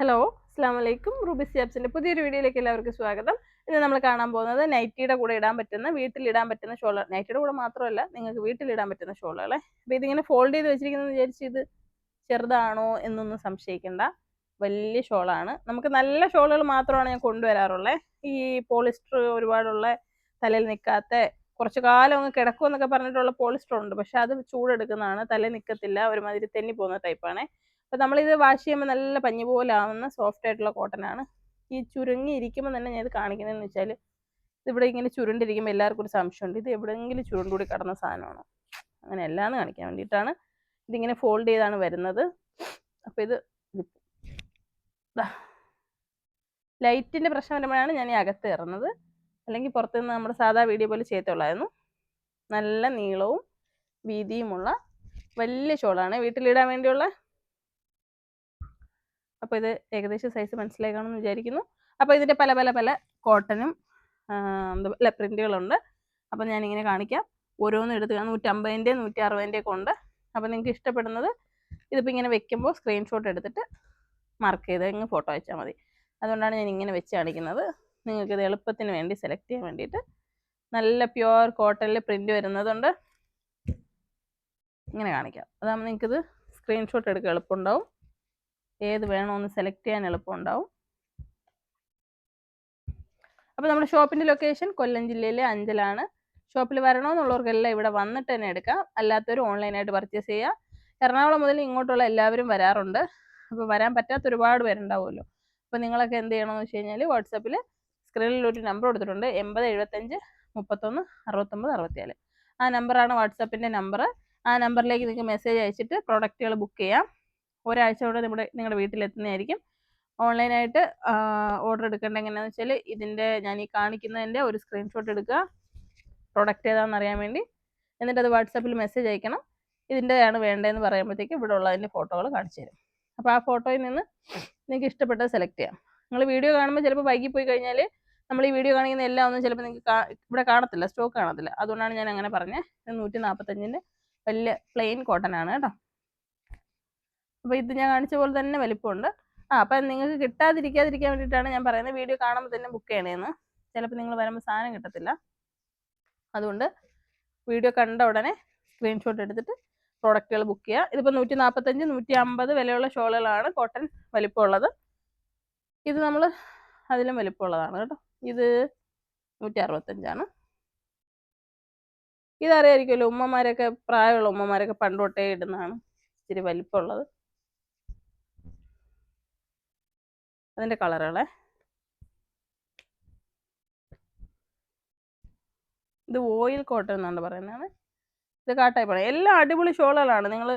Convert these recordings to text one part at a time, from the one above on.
Hello, അസ്സലാമു അലൈക്കും. Rubik's ആപ്സിന്റെ പുതിയൊരു വീഡിയോയിലേക്ക് എല്ലാവർക്കും സ്വാഗതം. ഇന്ന് നമ്മൾ കാണാൻ പോകുന്നത് നൈറ്റിയുടെ കൂടെ ഇടാൻ പറ്റുന്ന, വീട്ടിലിടാൻ പറ്റുന്ന ഷോൾ. നൈറ്റിയുടെ കൂടെ മാത്രമല്ല, നിങ്ങൾക്ക് വീട്ടിലിടാൻ പറ്റുന്ന ഷോളുകളെ. അപ്പോൾ ഇതിങ്ങനെ ഫോൾഡ് ചെയ്ത് വെച്ചിരിക്കുന്നത് വിചാരിച്ച് ഇത് ചെറുതാണോ എന്നൊന്നും സംശയിക്കേണ്ട. വലിയ ഷോളാണ്. നമുക്ക് നല്ല ഷോളുകൾ മാത്രമാണ് ഞാൻ കൊണ്ടുവരാറുള്ളത്. ഈ പോളിസ്റ്റർ ഒരുപാടുള്ള, തലയിൽ നിൽക്കാത്ത, കുറച്ച് കാലം അങ്ങ് കിടക്കുമെന്നൊക്കെ പറഞ്ഞിട്ടുള്ള പോളിസ്റ്റർ ഉണ്ട്. പക്ഷെ അത് ചൂടെടുക്കുന്നതാണ്, തലയിൽ നിൽക്കത്തില്ല, ഒരുമാതിരി തെന്നി പോകുന്ന ടൈപ്പാണ്. അപ്പോൾ നമ്മളിത് വാഷ് ചെയ്യുമ്പോൾ നല്ല പഞ്ഞി പോലെ ആവുന്ന സോഫ്റ്റ് ആയിട്ടുള്ള കോട്ടനാണ്. ഈ ചുരുങ്ങി ഇരിക്കുമ്പോൾ തന്നെ ഞാൻ ഇത് കാണിക്കുന്നതെന്ന് വെച്ചാൽ, ഇതിവിടെ ഇങ്ങനെ ചുരുണ്ടിരിക്കുമ്പോൾ എല്ലാവർക്കും ഒരു സംശയമുണ്ട്, ഇത് എവിടെയെങ്കിലും ചുരുണ്ടുകൂടി കിടന്ന സാധനമാണോ? അങ്ങനെ എല്ലാന്ന് കാണിക്കാൻ വേണ്ടിയിട്ടാണ് ഇതിങ്ങനെ ഫോൾഡ് ചെയ്താണ് വരുന്നത്. അപ്പോൾ ഇത് ലൈറ്റിൻ്റെ പ്രശ്നം വരുമ്പോഴാണ് ഞാൻ ഈ അകത്ത് കയറുന്നത്. അല്ലെങ്കിൽ പുറത്തുനിന്ന് നമ്മുടെ സാധാ വീഡിയോ പോലെ ചെയ്യത്തുള്ളായിരുന്നു. നല്ല നീളവും വീതിയുമുള്ള വലിയ ഷോളാണ് വീട്ടിലിടാൻ വേണ്ടിയുള്ള. അപ്പോൾ ഇത് ഏകദേശം സൈസ് മനസ്സിലായി കാണുമെന്ന് വിചാരിക്കുന്നു. അപ്പോൾ ഇതിൻ്റെ പല പല പല കോട്ടനും പ്രിൻറ്റുകളുണ്ട്. അപ്പോൾ ഞാനിങ്ങനെ കാണിക്കാം. ഓരോന്നും എടുത്ത് 150, 160 ഒക്കെ ഉണ്ട്. അപ്പോൾ നിങ്ങൾക്ക് ഇഷ്ടപ്പെടുന്നത് ഇതിപ്പോൾ ഇങ്ങനെ വെക്കുമ്പോൾ സ്ക്രീൻഷോട്ട് എടുത്തിട്ട് മാർക്ക് ചെയ്ത് ഇങ്ങ് ഫോട്ടോ അയച്ചാൽ മതി. അതുകൊണ്ടാണ് ഞാൻ ഇങ്ങനെ വെച്ച് കാണിക്കുന്നത്. നിങ്ങൾക്കിത് എളുപ്പത്തിന് വേണ്ടി സെലക്ട് ചെയ്യാൻ വേണ്ടിയിട്ട്. നല്ല പ്യുവർ കോട്ടണിൽ പ്രിൻറ്റ് വരുന്നതുണ്ട്. ഇങ്ങനെ കാണിക്കാം. അതാകുമ്പോൾ നിങ്ങൾക്കിത് സ്ക്രീൻഷോട്ട് എടുക്കാൻ എളുപ്പമുണ്ടാവും. ഏത് വേണമെന്ന് സെലക്ട് ചെയ്യാൻ എളുപ്പമുണ്ടാവും. അപ്പോൾ നമ്മുടെ ഷോപ്പിൻ്റെ ലൊക്കേഷൻ കൊല്ലം ജില്ലയിലെ അഞ്ചലാണ്. ഷോപ്പിൽ വരണമെന്നുള്ളവർക്കെല്ലാം ഇവിടെ വന്നിട്ട് തന്നെ എടുക്കാം. അല്ലാത്തവർ ഓൺലൈനായിട്ട് പർച്ചേസ് ചെയ്യുക. എറണാകുളം മുതൽ ഇങ്ങോട്ടുള്ള എല്ലാവരും വരാറുണ്ട്. അപ്പോൾ വരാൻ പറ്റാത്ത ഒരുപാട് പേരുണ്ടാവുമല്ലോ. അപ്പോൾ നിങ്ങളൊക്കെ എന്ത് ചെയ്യണമെന്ന് വെച്ച് കഴിഞ്ഞാൽ, വാട്സാപ്പിൽ സ്ക്രീനിൽ ഒരു നമ്പർ കൊടുത്തിട്ടുണ്ട്, 8075 31 69 67. ആ നമ്പറാണ് വാട്സാപ്പിൻ്റെ നമ്പർ. ആ നമ്പറിലേക്ക് നിങ്ങൾക്ക് മെസ്സേജ് അയച്ചിട്ട് പ്രോഡക്റ്റുകൾ ബുക്ക് ചെയ്യാം. ഒരാഴ്ച കൊണ്ട് നിങ്ങളുടെ വീട്ടിലെത്തുന്നതായിരിക്കും. ഓൺലൈനായിട്ട് ഓർഡർ എടുക്കേണ്ട എങ്ങനെയാണെന്ന് വെച്ചാൽ, ഇതിൻ്റെ ഞാൻ ഈ കാണിക്കുന്നതിൻ്റെ ഒരു സ്ക്രീൻഷോട്ട് എടുക്കുക, പ്രൊഡക്റ്റ് ഏതാണെന്ന് അറിയാൻ വേണ്ടി. എന്നിട്ട് അത് വാട്സാപ്പിൽ മെസ്സേജ് അയക്കണം. ഇതിൻ്റെയാണ് വേണ്ടതെന്ന് പറയുമ്പോഴത്തേക്ക് ഇവിടെ ഉള്ളതിൻ്റെ ഫോട്ടോകൾ കാണിച്ചു തരും. അപ്പോൾ ആ ഫോട്ടോയിൽ നിന്ന് നിങ്ങൾക്ക് ഇഷ്ടപ്പെട്ടത് സെലക്ട് ചെയ്യാം. നിങ്ങൾ വീഡിയോ കാണുമ്പോൾ ചിലപ്പോൾ വൈകി പോയി കഴിഞ്ഞാൽ നമ്മൾ ഈ വീഡിയോ കാണിക്കുന്ന എല്ലാം ഒന്നും ചിലപ്പോൾ നിങ്ങൾക്ക് ഇവിടെ കാണത്തില്ല, സ്റ്റോക്ക് കാണത്തില്ല. അതുകൊണ്ടാണ് ഞാൻ അങ്ങനെ പറഞ്ഞത്. 145 വലിയ പ്ലെയിൻ കോട്ടൺ ആണ് കേട്ടോ. അപ്പോൾ ഇത് ഞാൻ കാണിച്ച പോലെ തന്നെ വലിപ്പമുണ്ട്. അപ്പം നിങ്ങൾക്ക് കിട്ടാതിരിക്കാതിരിക്കാൻ വേണ്ടിയിട്ടാണ് ഞാൻ പറയുന്നത്, വീഡിയോ കാണുമ്പോൾ തന്നെ ബുക്ക് ചെയ്യണേന്ന്. ചിലപ്പോൾ നിങ്ങൾ വരുമ്പോൾ സാധനം കിട്ടത്തില്ല. അതുകൊണ്ട് വീഡിയോ കണ്ട ഉടനെ സ്ക്രീൻഷോട്ട് എടുത്തിട്ട് പ്രോഡക്റ്റുകൾ ബുക്ക് ചെയ്യുക. ഇതിപ്പോൾ 145, 150 വിലയുള്ള ഷോളുകളാണ്, കോട്ടൺ വലിപ്പമുള്ളത്. ഇത് നമ്മൾ അതിലും വലിപ്പമുള്ളതാണ് കേട്ടോ. ഇത് 165 ഇതറിയായിരിക്കുമല്ലോ, ഉമ്മമാരൊക്കെ, പ്രായമുള്ള ഉമ്മമാരൊക്കെ പണ്ട് തൊട്ടേ ഇടുന്നതാണ്, ഇച്ചിരി വലിപ്പമുള്ളത്. അതിൻ്റെ കളറുകളെ, ഇത് ഓയിൽ കോട്ടൺ എന്നാണ് പറയുന്നത്. ഇത് കാട്ടായിപ്പാണ്. എല്ലാം അടിപൊളി ഷോളുകളാണ്. നിങ്ങൾ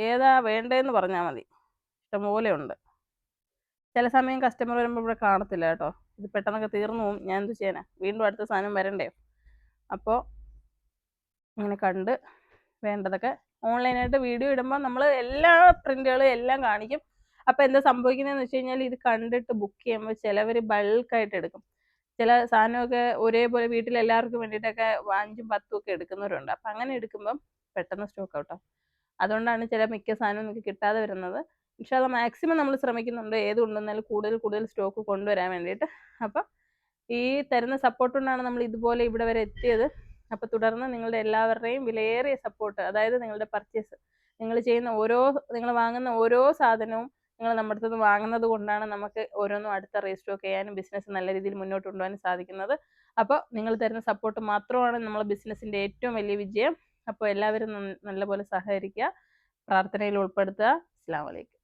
ഏതാ വേണ്ടതെന്ന് പറഞ്ഞാൽ മതി, ഇഷ്ടംപോലെ ഉണ്ട്. ചില സമയം കസ്റ്റമർ വരുമ്പോൾ ഇവിടെ കാണത്തില്ല കേട്ടോ. ഇത് പെട്ടെന്നൊക്കെ തീർന്നു പോകും. ഞാൻ എന്ത് ചെയ്യാനാ, വീണ്ടും അടുത്ത സാധനം വരണ്ടേ. അപ്പോൾ ഇങ്ങനെ കണ്ട് വേണ്ടതൊക്കെ ഓൺലൈനായിട്ട് വീഡിയോ ഇടുമ്പോൾ നമ്മൾ എല്ലാ പ്രിൻറ്റുകളും എല്ലാം കാണിക്കും. അപ്പോൾ എന്താ സംഭവിക്കുന്നതെന്ന് വെച്ച് കഴിഞ്ഞാൽ, ഇത് കണ്ടിട്ട് ബുക്ക് ചെയ്യുമ്പോൾ ചിലവർ ബൾക്കായിട്ട് എടുക്കും. ചില സാധനമൊക്കെ ഒരേപോലെ വീട്ടിൽ എല്ലാവർക്കും വേണ്ടിയിട്ടൊക്കെ 5ഉം 10ഉം ഒക്കെ എടുക്കുന്നവരുണ്ട്. അപ്പം അങ്ങനെ എടുക്കുമ്പം പെട്ടെന്ന് സ്റ്റോക്ക് ഔട്ടാവും. അതുകൊണ്ടാണ് മിക്ക സാധനവും നിങ്ങൾക്ക് കിട്ടാതെ വരുന്നത്. പക്ഷേ അത് മാക്സിമം നമ്മൾ ശ്രമിക്കുന്നുണ്ട്, ഏത് കൊണ്ടുവന്നാലും കൂടുതൽ സ്റ്റോക്ക് കൊണ്ടുവരാൻ വേണ്ടിയിട്ട്. അപ്പം ഈ തരുന്ന സപ്പോർട്ട് കൊണ്ടാണ് നമ്മൾ ഇതുപോലെ ഇവിടെ വരെ എത്തിയത്. അപ്പോൾ തുടർന്ന് നിങ്ങളുടെ എല്ലാവരുടെയും വിലയേറിയ സപ്പോർട്ട്, അതായത് നിങ്ങളുടെ പർച്ചേസ്, നിങ്ങൾ വാങ്ങുന്ന ഓരോ സാധനവും നിങ്ങൾ നമ്മുടെ അടുത്ത് നിന്ന് വാങ്ങുന്നത് കൊണ്ടാണ് നമുക്ക് ഓരോന്നും അടുത്ത റീസ്റ്റോക്ക് ചെയ്യാനും ബിസിനസ് നല്ല രീതിയിൽ മുന്നോട്ട് കൊണ്ടുപോകാനും സാധിക്കുന്നത്. അപ്പോൾ നിങ്ങൾ തരുന്ന സപ്പോർട്ട് മാത്രമാണ് നമ്മളെ ബിസിനസ്സിൻ്റെ ഏറ്റവും വലിയ വിജയം. അപ്പോൾ എല്ലാവരും നല്ലപോലെ സഹകരിക്കുക, പ്രാർത്ഥനയിൽ ഉൾപ്പെടുത്തുക. അസ്സലാമു അലൈക്കും.